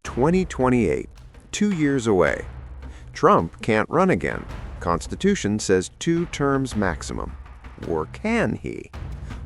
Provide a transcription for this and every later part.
2028, 2 years away. Trump can't run again. Constitution says 2 terms maximum. Or can he?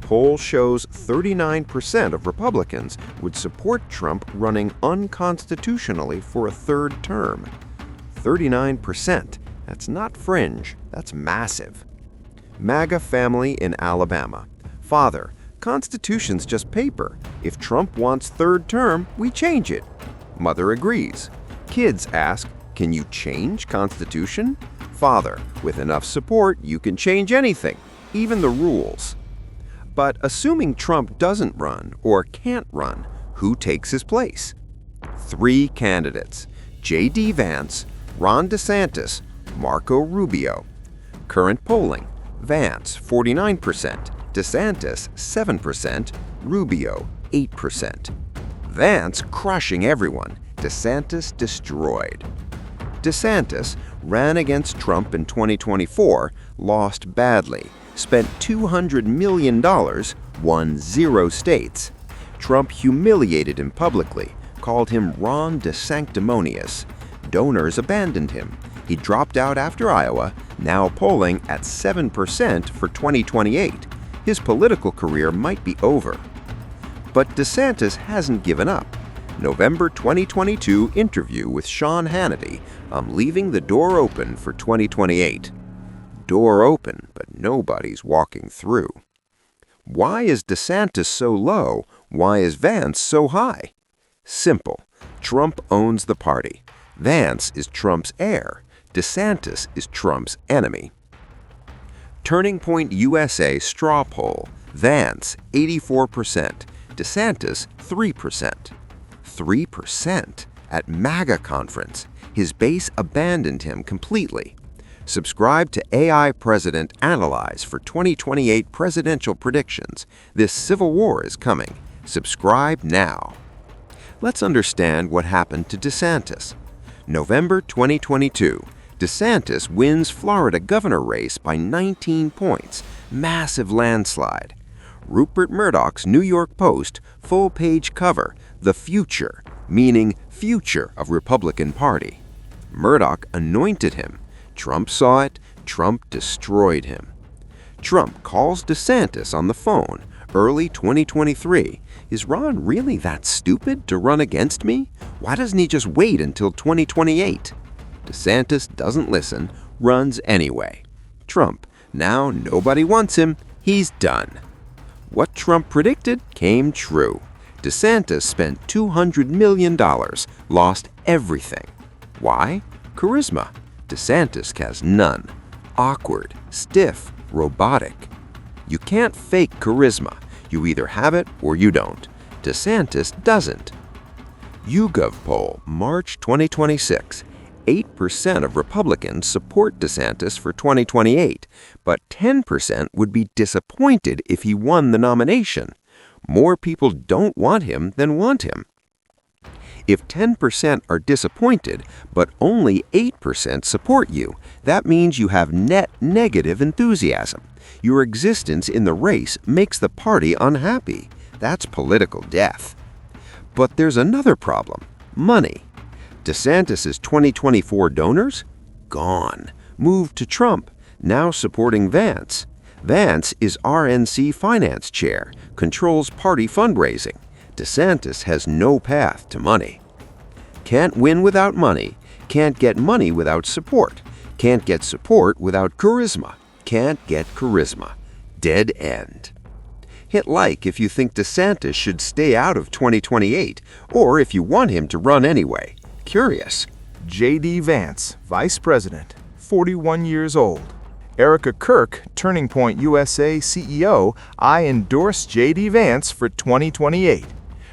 Poll shows 39% of Republicans would support Trump running unconstitutionally for a 3rd term. 39%. That's not fringe, that's massive. MAGA family in Alabama. Father, Constitution's just paper. If Trump wants 3rd term, we change it. Mother agrees. Kids ask, can you change Constitution? Father, with enough support, you can change anything, even the rules. But assuming Trump doesn't run or can't run, who takes his place? 3 candidates: J.D. Vance, Ron DeSantis, Marco Rubio. Current polling: Vance 49%, DeSantis 7%, Rubio 8%. Vance crushing everyone, DeSantis destroyed. DeSantis ran against Trump in 2024, lost badly, spent $200 million, won 0 states. Trump humiliated him publicly, called him Ron DeSanctimonious. Donors abandoned him. He dropped out after Iowa, now polling at 7% for 2028. His political career might be over. But DeSantis hasn't given up. November 2022 interview with Sean Hannity. I'm leaving the door open for 2028. Door open, but nobody's walking through. Why is DeSantis so low? Why is Vance so high? Simple. Trump owns the party. Vance is Trump's heir. DeSantis is Trump's enemy. Turning Point USA straw poll. Vance 84%. DeSantis 3%. 3% at MAGA conference. His base abandoned him completely. Subscribe to AI President Analyze for 2028 presidential predictions. This civil war is coming. Subscribe now. Let's understand what happened to DeSantis. November 2022. DeSantis wins Florida governor race by 19 points. Massive landslide. Rupert Murdoch's New York Post full-page cover, The Future, meaning future of Republican Party. Murdoch anointed him. Trump saw it. Trump destroyed him. Trump calls DeSantis on the phone early 2023. Is Ron really that stupid to run against me? Why doesn't he just wait until 2028? DeSantis doesn't listen, runs anyway. Trump, now nobody wants him. He's done. What Trump predicted came true. DeSantis spent $200 million, lost everything. Why? Charisma. DeSantis has none. Awkward, stiff, robotic. You can't fake charisma. You either have it or you don't. DeSantis doesn't. YouGov poll, March 2026. 8% of Republicans support DeSantis for 2028, but 10% would be disappointed if he won the nomination. More people don't want him than want him. If 10% are disappointed, but only 8% support you, that means you have net negative enthusiasm. Your existence in the race makes the party unhappy. That's political death. But there's another problem: money. DeSantis' 2024 donors? Gone. Moved to Trump, now supporting Vance. Vance is RNC finance chair, controls party fundraising. DeSantis has no path to money. Can't win without money. Can't get money without support. Can't get support without charisma. Can't get charisma. Dead end. Hit like if you think DeSantis should stay out of 2028, or if you want him to run anyway. Curious. J.D. Vance, Vice President, 41 years old. Erica Kirk, Turning Point USA CEO, I endorse J.D. Vance for 2028.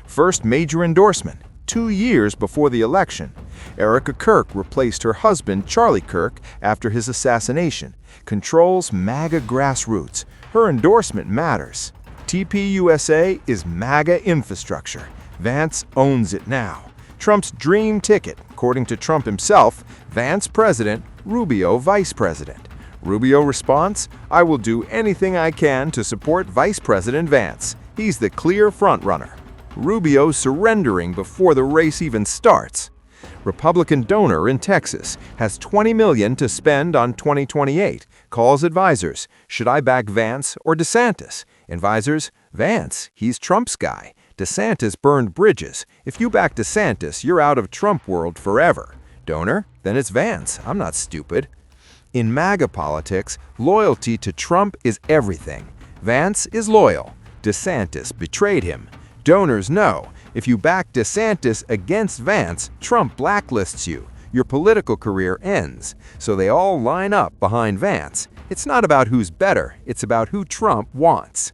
First major endorsement, 2 years before the election. Erica Kirk replaced her husband, Charlie Kirk, after his assassination. Controls MAGA grassroots. Her endorsement matters. TPUSA is MAGA infrastructure. Vance owns it now. Trump's dream ticket, according to Trump himself: Vance president, Rubio vice president. Rubio response: I will do anything I can to support Vice President Vance. He's the clear frontrunner. Rubio surrendering before the race even starts. Republican donor in Texas has $20 million to spend on 2028. Calls advisors, should I back Vance or DeSantis? Advisors, Vance, he's Trump's guy. DeSantis burned bridges. If you back DeSantis, you're out of Trump world forever. Donor, then it's Vance. I'm not stupid. In MAGA politics, loyalty to Trump is everything. Vance is loyal. DeSantis betrayed him. Donors know, if you back DeSantis against Vance, Trump blacklists you. Your political career ends. So they all line up behind Vance. It's not about who's better, it's about who Trump wants.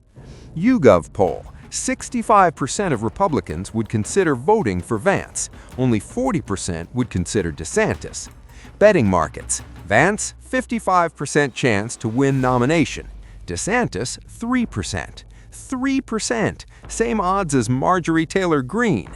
YouGov poll, 65% of Republicans would consider voting for Vance. Only 40% would consider DeSantis. Betting markets, Vance, 55% chance to win nomination. DeSantis, 3%. 3%, same odds as Marjorie Taylor Greene.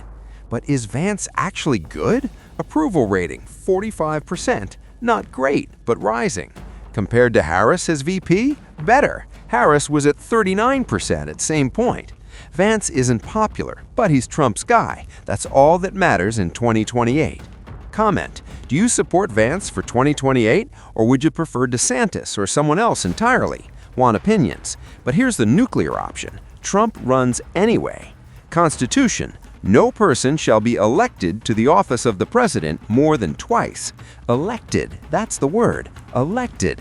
But is Vance actually good? Approval rating, 45%. Not great, but rising. Compared to Harris as VP? Better. Harris was at 39% at same point. Vance isn't popular, but he's Trump's guy. That's all that matters in 2028. Comment, do you support Vance for 2028, or would you prefer DeSantis or someone else entirely? Want opinions? But here's the nuclear option. Trump runs anyway. Constitution, no person shall be elected to the office of the president more than twice. Elected, that's the word, elected.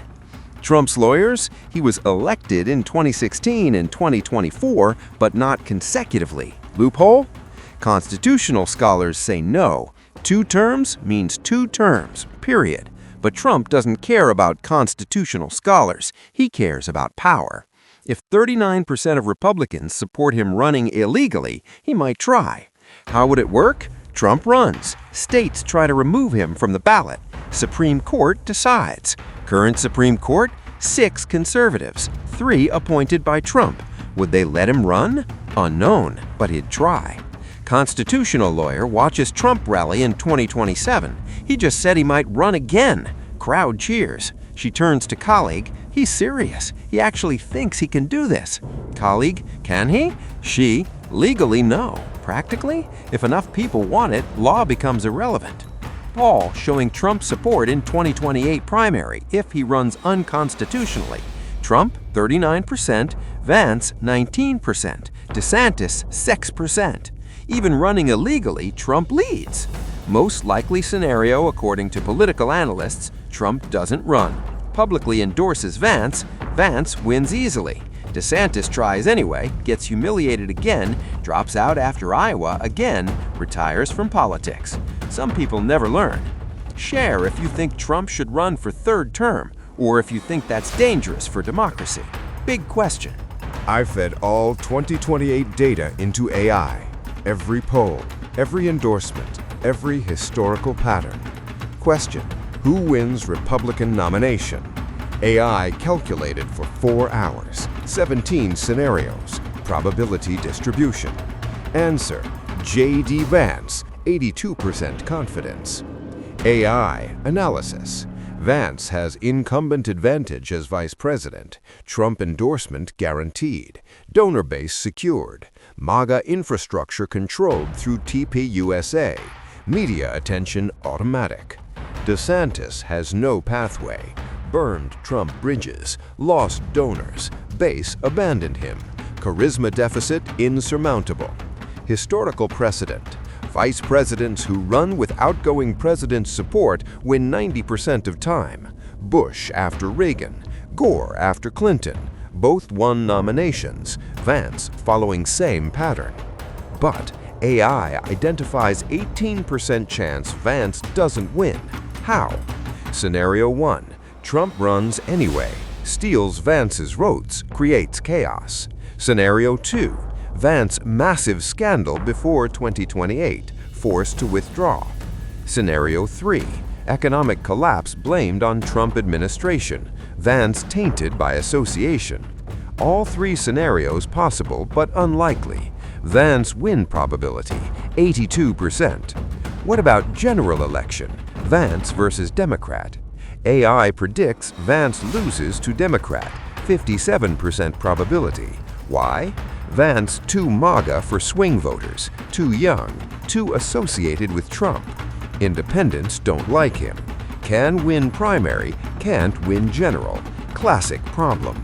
Trump's lawyers, he was elected in 2016 and 2024, but not consecutively. Loophole? Constitutional scholars say no. 2 terms means 2 terms, period. But Trump doesn't care about constitutional scholars. He cares about power. If 39% of Republicans support him running illegally, he might try. How would it work? Trump runs. States try to remove him from the ballot. Supreme Court decides. Current Supreme Court, 6 conservatives, 3 appointed by Trump. Would they let him run? Unknown, but he'd try. Constitutional lawyer watches Trump rally in 2027. He just said he might run again. Crowd cheers. She turns to colleague. He's serious. He actually thinks he can do this. Colleague, can he? She, legally no. Practically, if enough people want it, law becomes irrelevant. Paul showing Trump support in 2028 primary if he runs unconstitutionally. Trump, 39%, Vance, 19%, DeSantis, 6%. Even running illegally, Trump leads. Most likely scenario, according to political analysts, Trump doesn't run. Publicly endorses Vance, Vance wins easily. DeSantis tries anyway, gets humiliated again, drops out after Iowa again, retires from politics. Some people never learn. Share if you think Trump should run for 3rd term, or if you think that's dangerous for democracy. Big question. I fed all 2028 data into AI. Every poll, every endorsement, every historical pattern. Question, who wins Republican nomination? AI calculated for 4 hours, 17 scenarios, probability distribution. Answer, J.D. Vance, 82% confidence. AI analysis. Vance has incumbent advantage as vice president, Trump endorsement guaranteed, donor base secured, MAGA infrastructure controlled through TPUSA, media attention automatic. DeSantis has no pathway, burned Trump bridges, lost donors, base abandoned him, charisma deficit insurmountable. Historical precedent. Vice presidents who run with outgoing president's support win 90% of time. Bush after Reagan, Gore after Clinton. Both won nominations, Vance following same pattern. But AI identifies 18% chance Vance doesn't win. How? Scenario 1. Trump runs anyway, steals Vance's votes, creates chaos. Scenario 2. Vance massive scandal before 2028, forced to withdraw. Scenario 3. Economic collapse blamed on Trump administration, Vance tainted by association. All 3 scenarios possible but unlikely. Vance win probability, 82%. What about general election? Vance versus Democrat. AI predicts Vance loses to Democrat, 57% probability. Why? Vance too MAGA for swing voters, too young, too associated with Trump. Independents don't like him. Can win primary, can't win general. Classic problem.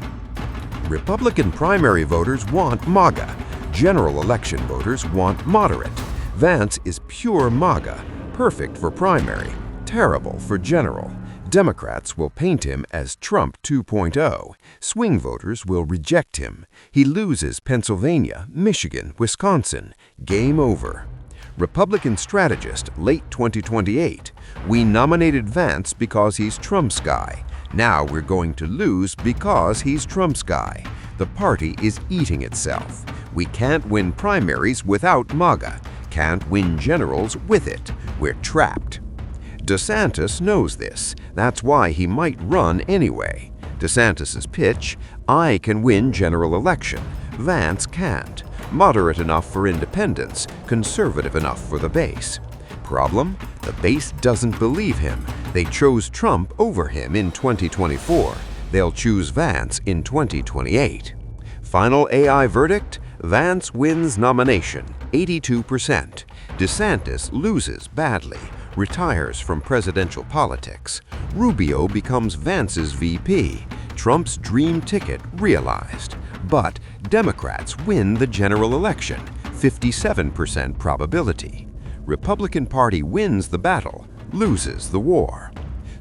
Republican primary voters want MAGA. General election voters want moderate. Vance is pure MAGA, perfect for primary, terrible for general. Democrats will paint him as Trump 2.0. Swing voters will reject him. He loses Pennsylvania, Michigan, Wisconsin. Game over. Republican strategist, late 2028. We nominated Vance because he's Trump's guy. Now we're going to lose because he's Trump's guy. The party is eating itself. We can't win primaries without MAGA. Can't win generals with it. We're trapped. DeSantis knows this. That's why he might run anyway. DeSantis's pitch: I can win general election. Vance can't. Moderate enough for independents, conservative enough for the base. Problem? The base doesn't believe him. They chose Trump over him in 2024. They'll choose Vance in 2028. Final AI verdict? Vance wins nomination, 82%. DeSantis loses badly, retires from presidential politics. Rubio becomes Vance's VP. Trump's dream ticket realized. But Democrats win the general election, 57% probability. Republican Party wins the battle, loses the war.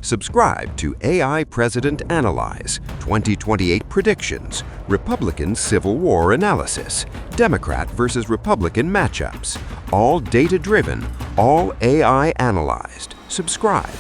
Subscribe to AI President Analyze, 2028 predictions, Republican Civil War analysis, Democrat versus Republican matchups. All data-driven, all AI analyzed. Subscribe.